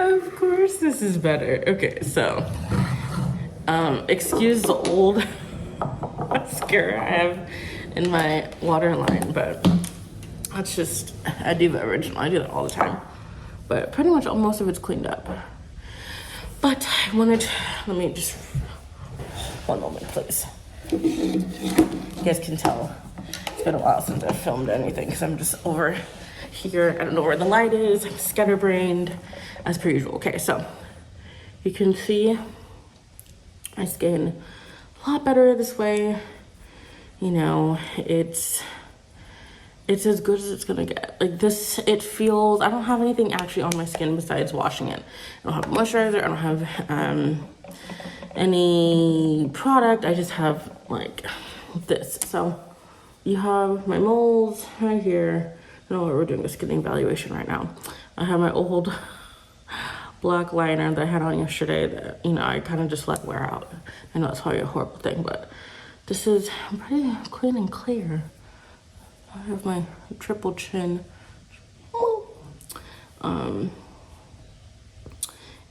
Of course this is better. Okay, so, excuse the old mascara I have in my waterline, but that's just, I do the original. I do that all the time. But pretty much most of it's cleaned up. But I wanted, let me just, one moment, please. You guys can tell it's been a while since I've filmed anything because I'm just over here. I don't know where the light is. I'm scatterbrained as per usual. Okay, so you can see my skin a lot better this way. You know, it's as good as it's gonna get. Like this, it feels, I don't have anything actually on my skin besides washing it. I don't have moisturizer, I don't have any product. I just have like this. So you have my moles right here. I know we're doing a skin evaluation right now. I have my old black liner that I had on yesterday that, you know, I kind of just let wear out. I know it's probably a horrible thing, but this is pretty clean and clear. I have my triple chin.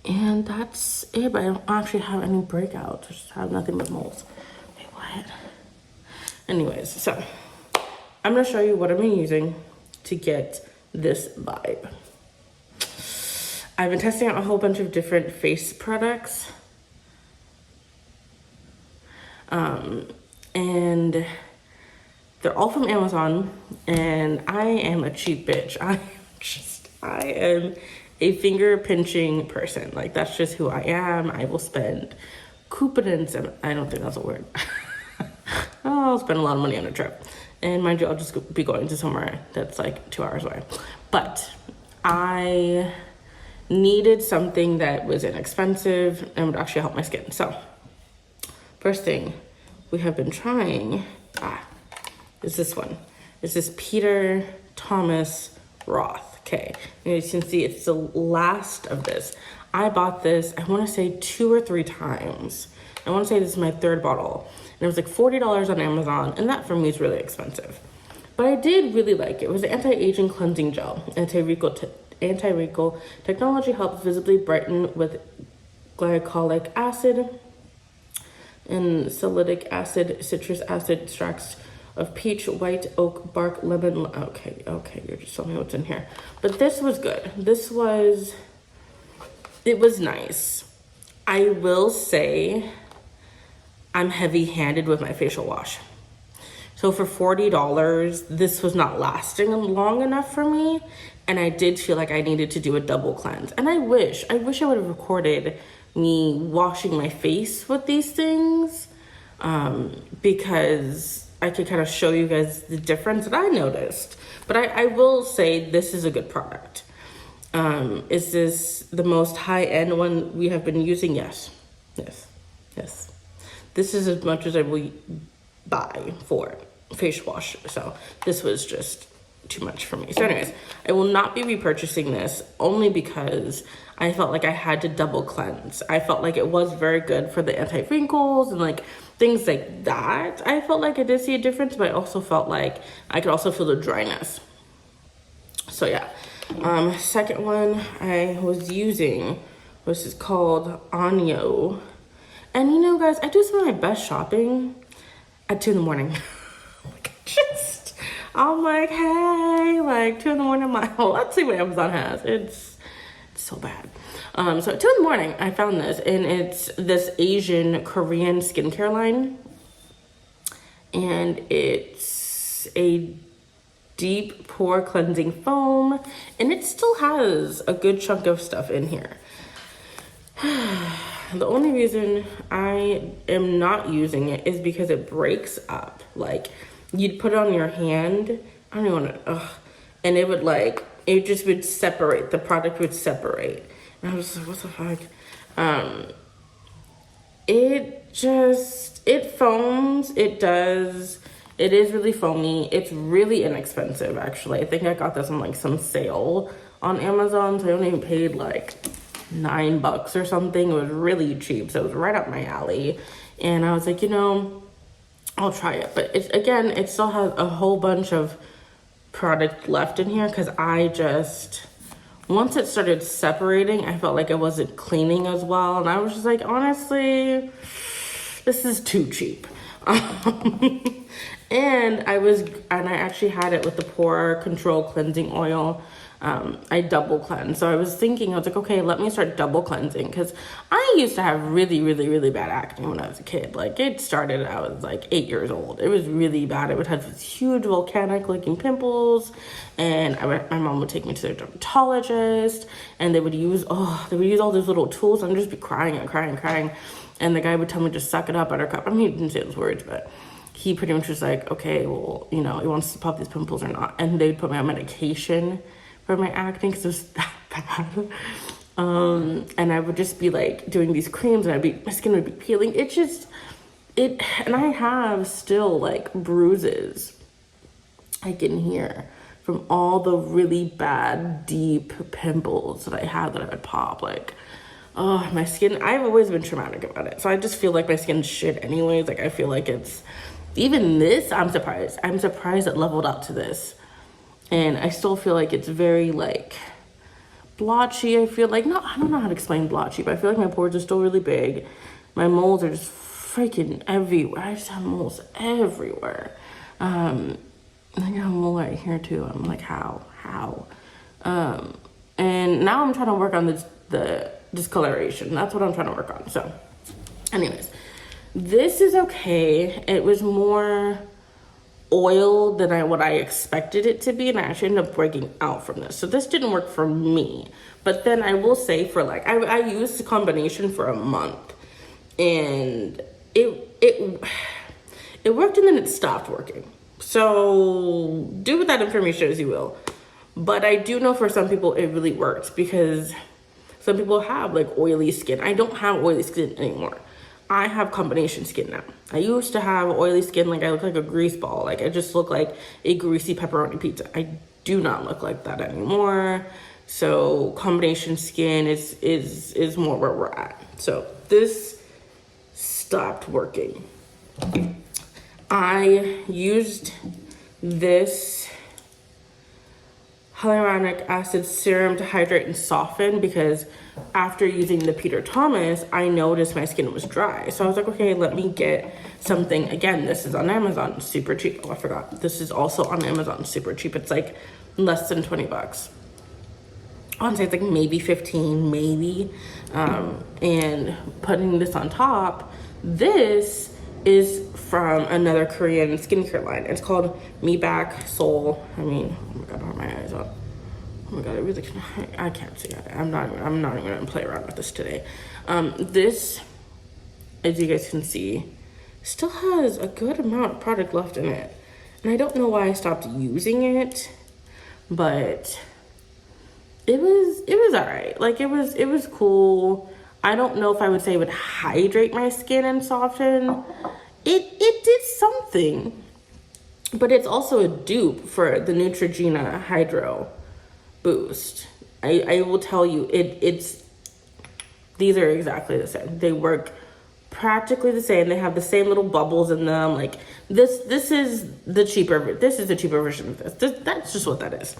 And that's it, but I don't actually have any breakouts. I just have nothing but moles. Wait, what? Anyways, so I'm gonna show you what I've been using to get this vibe. I've been testing out a whole bunch of different face products. And they're all from Amazon, and I am a cheap bitch. I am a finger pinching person. Like, that's just who I am. I will spend coupons, and I don't think that's a word. I'll spend a lot of money on a trip. And mind you, I'll just be going to somewhere that's like 2 hours away. But I needed something that was inexpensive and would actually help my skin. So, first thing we have been trying is this one. It's this Peter Thomas Roth. Okay, and as you can see, it's the last of this. I bought this, I want to say 2 or 3 times. I want to say this is my 3rd bottle. And it was like $40 on Amazon, and that for me is really expensive. But I did really like it. It was an anti-aging cleansing gel. Anti-wrinkle technology helps visibly brighten with glycolic acid and salicylic acid, citrus acid, extracts of peach, white oak, bark, lemon. Okay, you're just telling me what's in here. But this was good. It was nice. I will say I'm heavy-handed with my facial wash. So for $40, this was not lasting long enough for me. And I did feel like I needed to do a double cleanse. And I wish I would have recorded me washing my face with these things, because I could kind of show you guys the difference that I noticed. But I will say this is a good product. Is this the most high-end one we have been using? Yes. This is as much as I will buy for face wash. So this was just too much for me. So anyways, I will not be repurchasing this only because I felt like I had to double cleanse. I felt like it was very good for the anti-wrinkles and like things like that. I felt like I did see a difference, but I also felt like I could also feel the dryness. So yeah. Second one I was using, which is called Anyo. And you know, guys, I do some of my best shopping at 2 in the morning. I'm like, hey, like 2 in the morning, I'm like, oh, let's see what Amazon has. It's so bad. So at 2 in the morning, I found this, and it's this Asian Korean skincare line. And it's a deep pore cleansing foam, and it still has a good chunk of stuff in here. The only reason I am not using it is because it breaks up. Like, you'd put it on your hand, I don't even want to, and it would like, it just would separate, the product would separate. And I was like, what the fuck? It foams, it is really foamy. It's really inexpensive, actually. I think I got this on like some sale on Amazon, so I only paid like $9 or something. It was really cheap, so it was right up my alley. And I was like, you know, I'll try it. But it still has a whole bunch of product left in here because I just once it started separating, I felt like I wasn't cleaning as well. And I was just like, honestly, this is too cheap. And I actually had it with the pore control cleansing oil. I double cleanse. So I was like, okay, let me start double cleansing, because I used to have really, really, really bad acne when I was a kid. Like, it started, I was like 8 years old. It was really bad. I would have these huge volcanic looking pimples, and my mom would take me to the dermatologist, and they would use all these little tools, and I'd just be crying and crying and crying. And the guy would tell me to suck it up, buttercup. I mean, he didn't say those words, but he pretty much was like, okay, well, he wants to pop these pimples or not. And they'd put me on medication for my acne because it was that bad. And I would just be like doing these creams, and my skin would be peeling. And I have still like bruises like in here from all the really bad, deep pimples that I had that I would pop. Like, oh, my skin, I've always been traumatic about it. So I just feel like my skin's shit anyways. Like, I feel like even this, I'm surprised it leveled up to this. And I still feel like it's very like blotchy. I feel like, no, I don't know how to explain blotchy, but I feel like my pores are still really big. My moles are just freaking everywhere. I just have moles everywhere. I got a mole right here too. I'm like, how? And now I'm trying to work on the discoloration. That's what I'm trying to work on. So anyways, this is okay. It was more oil than what I expected it to be, and I actually ended up breaking out from this. So this didn't work for me. But then I will say, for like, I used the combination for a month, and it worked, and then it stopped working. So do with that information as you will. But I do know for some people it really works, because some people have like oily skin. I don't have oily skin anymore. I have combination skin now. I used to have oily skin, like I look like a grease ball. Like, I just look like a greasy pepperoni pizza. I do not look like that anymore. So combination skin is more where we're at. So this stopped working. I used this hyaluronic acid serum to hydrate and soften, because after using the Peter Thomas, I noticed my skin was dry. So I was like, okay, let me get something. Again, this is on Amazon, super cheap. Oh, I forgot. This is also on Amazon, super cheap. It's like less than 20 bucks. Honestly, it's like maybe 15, maybe. And putting this on top, this is from another Korean skincare line. It's called Me Back Soul. I mean, oh my god, I have my eyes up. Oh my god, I can't see it. I'm not even gonna play around with this today. This, as you guys can see, still has a good amount of product left in it. And I don't know why I stopped using it, but it was alright. Like, it was cool. I don't know if I would say it would hydrate my skin and soften. It did something, but it's also a dupe for the Neutrogena Hydro Boost. I will tell you, these are exactly the same. They work practically the same. They have the same little bubbles in them. Like, this is the cheaper version of this. That's just what that is.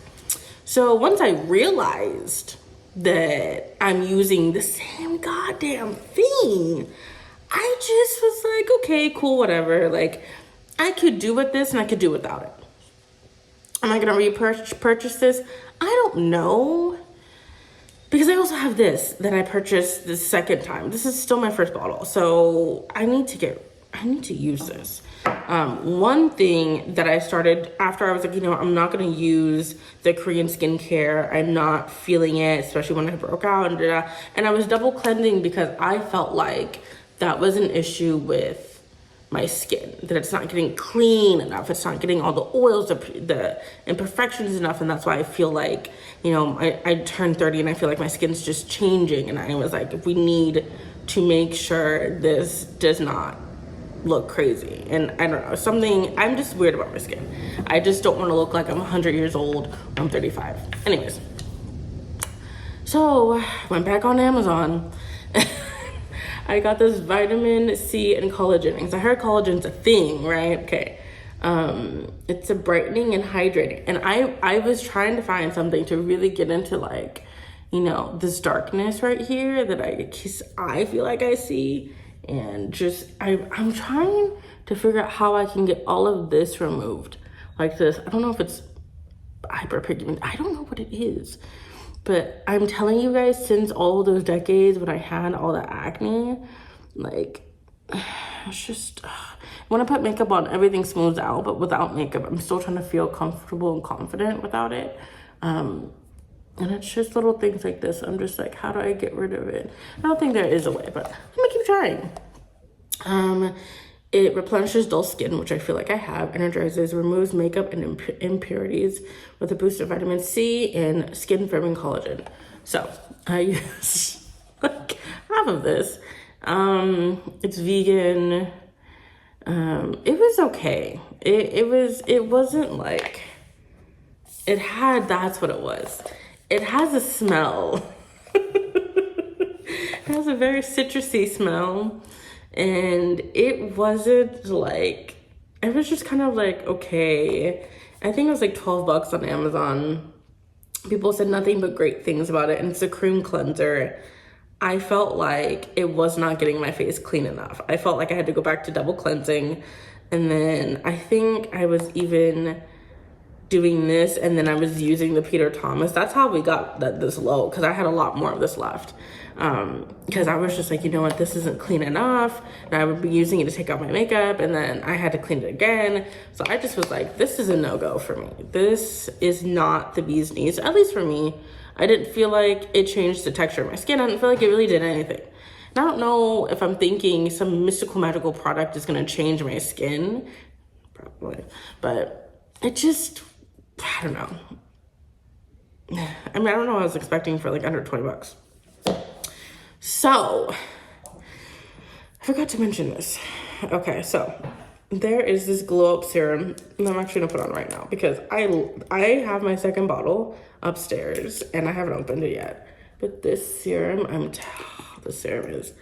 So once I realized that I'm using the same goddamn thing, I just was like, okay, cool, whatever. Like, I could do with this and I could do without it. Am I gonna repurchase this? I don't know, because I also have this that I purchased the second time. This is still my first bottle, so I need to use this. One thing that I started after I was like, I'm not gonna use the Korean skincare. I'm not feeling it, especially when I broke out and I was double cleansing, because I felt like that was an issue with my skin, that it's not getting clean enough. It's not getting all the oils, the imperfections enough. And that's why I feel like, I turned 30 and I feel like my skin's just changing. And I was like, we need to make sure this does not look crazy. And I don't know, I'm just weird about my skin. I just don't want to look like I'm 100 years old when I'm 35. Anyways, so went back on Amazon. I got this vitamin C and collagen, because I heard collagen's a thing, right? Okay. It's a brightening and hydrating. And I was trying to find something to really get into, like, you know, this darkness right here that I feel like I see. And just, I'm trying to figure out how I can get all of this removed. Like this, I don't know if it's hyperpigment, I don't know what it is. But I'm telling you guys, since all those decades when I had all the acne, like, it's just, when I put makeup on, everything smooths out, but without makeup, I'm still trying to feel comfortable and confident without it. And it's just little things like this. I'm just like, how do I get rid of it? I don't think there is a way, but I'm gonna keep trying. It replenishes dull skin, which I feel like I have, energizes, removes makeup and impurities with a boost of vitamin C and skin firming collagen. So I use like half of this. It's vegan. It was okay. It wasn't like, that's what it was. It has a smell. It has a very citrusy smell. And it wasn't like, it was just kind of like, okay. I think it was like $12 on Amazon. People said nothing but great things about it. And it's a cream cleanser. I felt like it was not getting my face clean enough. I felt like I had to go back to double cleansing. And then I think I was even doing this, and then I was using the Peter Thomas. That's how we got this low, because I had a lot more of this left. Because I was just like, you know what, this isn't clean enough. And I would be using it to take off my makeup, and then I had to clean it again. So I just was like, this is a no-go for me. This is not the bee's knees, at least for me. I didn't feel like it changed the texture of my skin. I didn't feel like it really did anything. And I don't know if I'm thinking some mystical magical product is gonna change my skin, probably, but it just, I don't know. I mean, I don't know what I was expecting for like under $20. So, I forgot to mention this. Okay, so there is this glow up serum that I'm actually gonna put on right now because I have my second bottle upstairs and I haven't opened it yet. But this serum, the serum is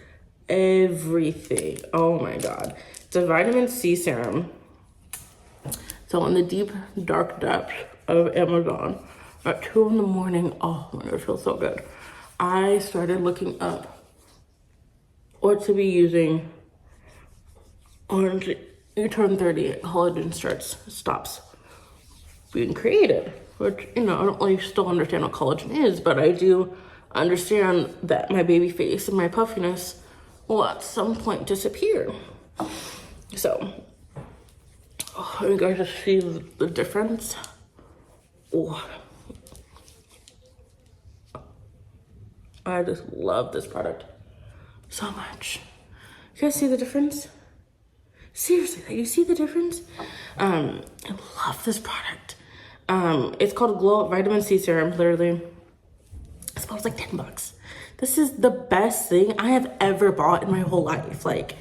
everything. Oh my God. It's a vitamin C serum. So in the deep, dark depths of Amazon at 2 in the morning, oh my God, it feels so good. I started looking up what to be using on you turn 30, collagen stops being created, which, you know, I don't really still understand what collagen is, but I do understand that my baby face and my puffiness will at some point disappear. So, you guys just see the difference. Oh, I just love this product so much. You guys see the difference? Seriously, you see the difference? I love this product. It's called Glow Up Vitamin C Serum, literally. It smells like $10. This is the best thing I have ever bought in my whole life. Like,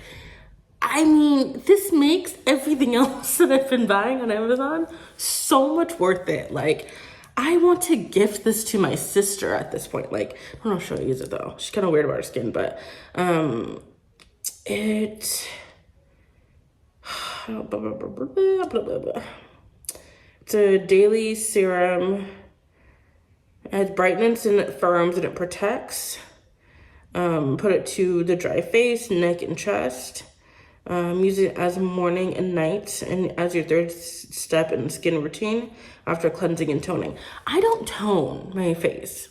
I mean, this makes everything else that I've been buying on Amazon so much worth it. Like, I want to gift this to my sister at this point. Like, I don't know if she'll use it though. She's kind of weird about her skin, but it's a daily serum. It has brightens and it firms and it protects. Put it to the dry face, neck, and chest. Use it as morning and night and as your third step in skin routine after cleansing and toning. I don't tone my face.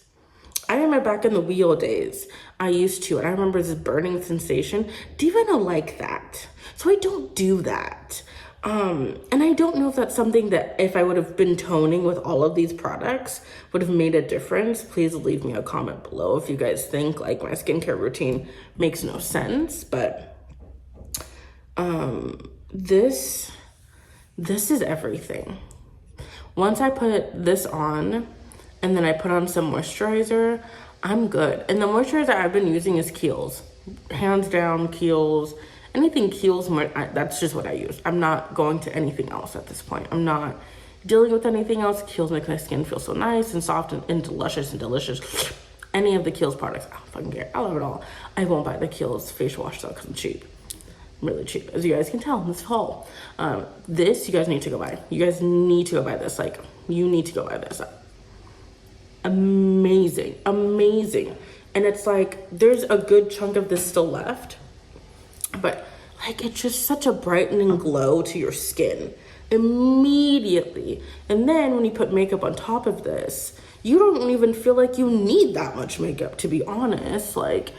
I remember back in the wheel days, I used to, and I remember this burning sensation. Diva don't like that. So I don't do that. And I don't know if that's something that if I would have been toning with all of these products would have made a difference. Please leave me a comment below if you guys think like my skincare routine makes no sense, but this is everything. Once I put this on and then I put on some moisturizer, I'm good. And the moisturizer I've been using is Kiehl's. Hands down, Kiehl's. Anything Kiehl's, that's just what I use. I'm not going to anything else at this point. I'm not dealing with anything else. Kiehl's makes my skin feel so nice and soft and luscious and delicious. Any of the Kiehl's products, I don't fucking care. I love it all. I won't buy the Kiehl's facial wash though because I'm cheap. Really cheap, as you guys can tell this haul. This you guys need to go buy. You guys need to go buy this. Like, you need to go buy this. amazing, amazing. And it's like, there's a good chunk of this still left, but like, it's just such a brightening glow to your skin immediately. And then when you put makeup on top of this, you don't even feel like you need that much makeup, to be honest. Like,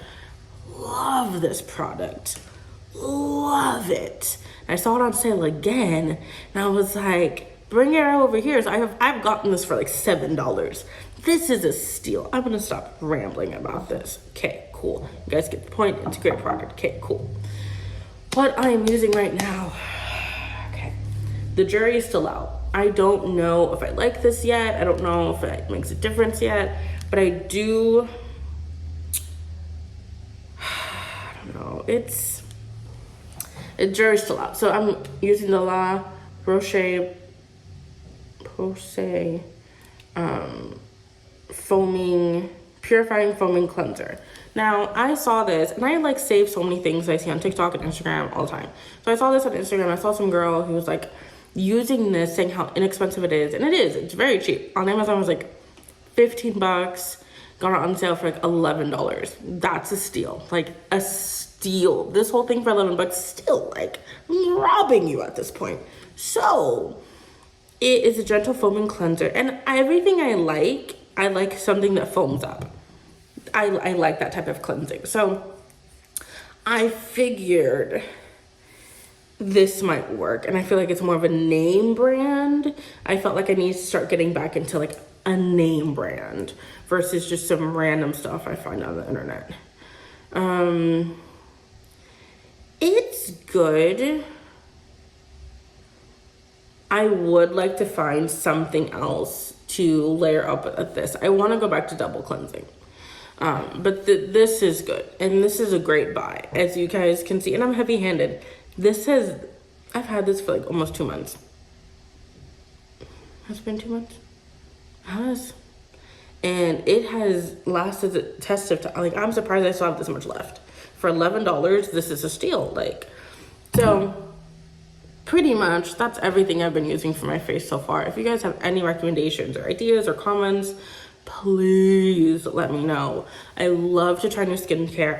love this product, love it. I saw it on sale again, and I was like, bring it over here. So I've gotten this for like $7. This is a steal. I'm gonna stop rambling about this. Okay, cool. You guys get the point. It's a great product. Okay, cool. What I am using right now, okay, the jury is still out. I don't know if I like this yet. I don't know if it makes a difference yet, but I do, I don't know, the jury's still out. So I'm using the La Roche Posay purifying foaming cleanser. Now, I saw this, and I like save so many things I see on TikTok and Instagram all the time. So I saw this on Instagram. I saw some girl who was like using this, saying how inexpensive it is, and it is. It's very cheap. On Amazon, it was like 15 bucks. Got it on sale for like $11. That's a steal. Like a steal. This whole thing for 11 bucks, still like robbing you at this point. So it is a gentle foaming cleanser, and everything I like something that foams up. I like that type of cleansing. So I figured this might work, and I feel like it's more of a name brand. I felt like I need to start getting back into like a name brand versus just some random stuff I find on the internet. It's good. I would like to find something else to layer up at this. I want to go back to double cleansing. But this is good, and this is a great buy, as you guys can see. And I'm heavy-handed. I've had this for like almost 2 months. Has it been 2 months? It has. And it has lasted the test of time. Like, I'm surprised I still have this much left. For $11, this is a steal. Like, so pretty much that's everything I've been using for my face so far. If you guys have any recommendations or ideas or comments, please let me know. I love to try new skincare.